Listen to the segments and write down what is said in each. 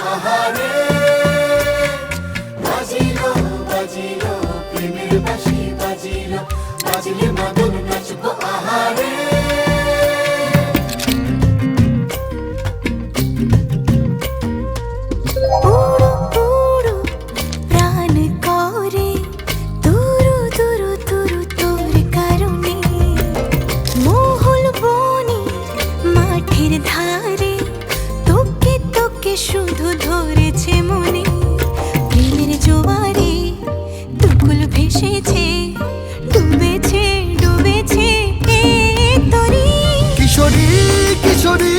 আহারে বাজিলো বাজিলো প্রেমের বাঁশি বাজিলো বাজিলে মদন নাচবো আহারে শুধু ধরেছে মনে প্রেমের জোয়ারে দুকুল ভেসেছে ডুবেছে ডুবেছে তরি কিশোরী কিশোরী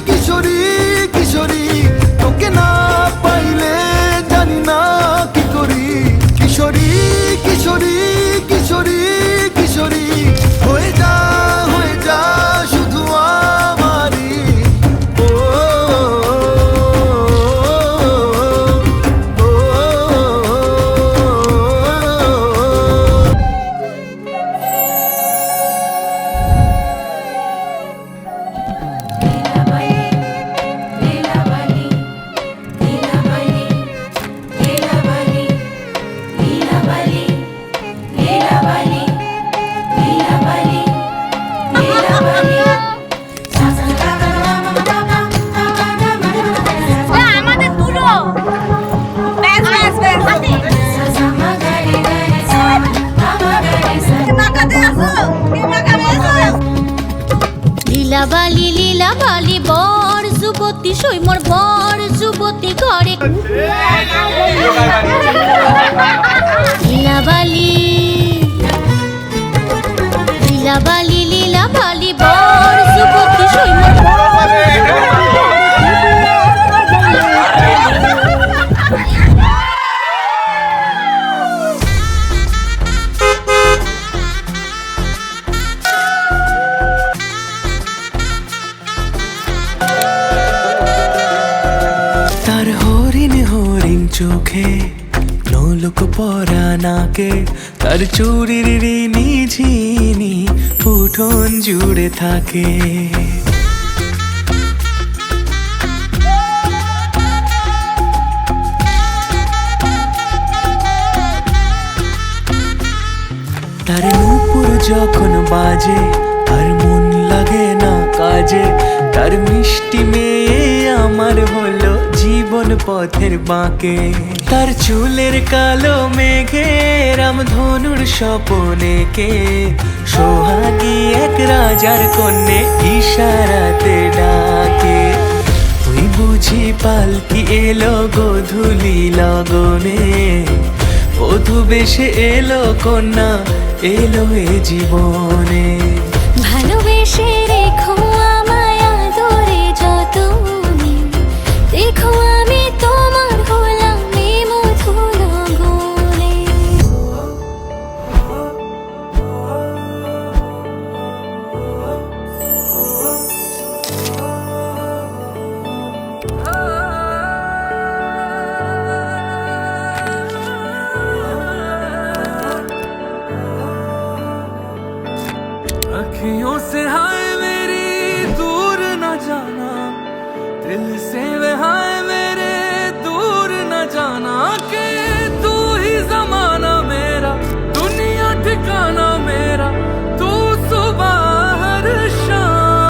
কিশোরী কিশোরী তোকে না পাইলে জানি না কি করি কিশোরী কিশোরী কিশোরী কিশোরী হয়ে যা শুধু আমারই ও লীলা বালি বর যুবতী সই মোর বর যুবতী ঘরে লীলা বালি বর যুবতী সই মোর চোখে নোলক পরা নাকে তার চুরির ঋণী ঝিনি উঠোন জুড়ে থাকে তার নুপুর যখন বাজে আর মন লাগে না কাজে তার মিষ্টি মেয়ে আমার হলো জীবন পথের বাঁকে তার চুলের কালো মেঘে রামধনুর স্বপনে কে সোহাগী এক রাজার কন্যে ইশারাতে ডাকে ওই বুঝি পালকি এলো গোধূলি লগনে বধূ বেশে এলো কন্যা এলো এ জীবনে ভালোবেসে রেখো আমায় আদরে যতনে দেখো আমি তোমার হলাম এ মধু লগনে अखियों से हाय मेरी दूर न जाना दिल से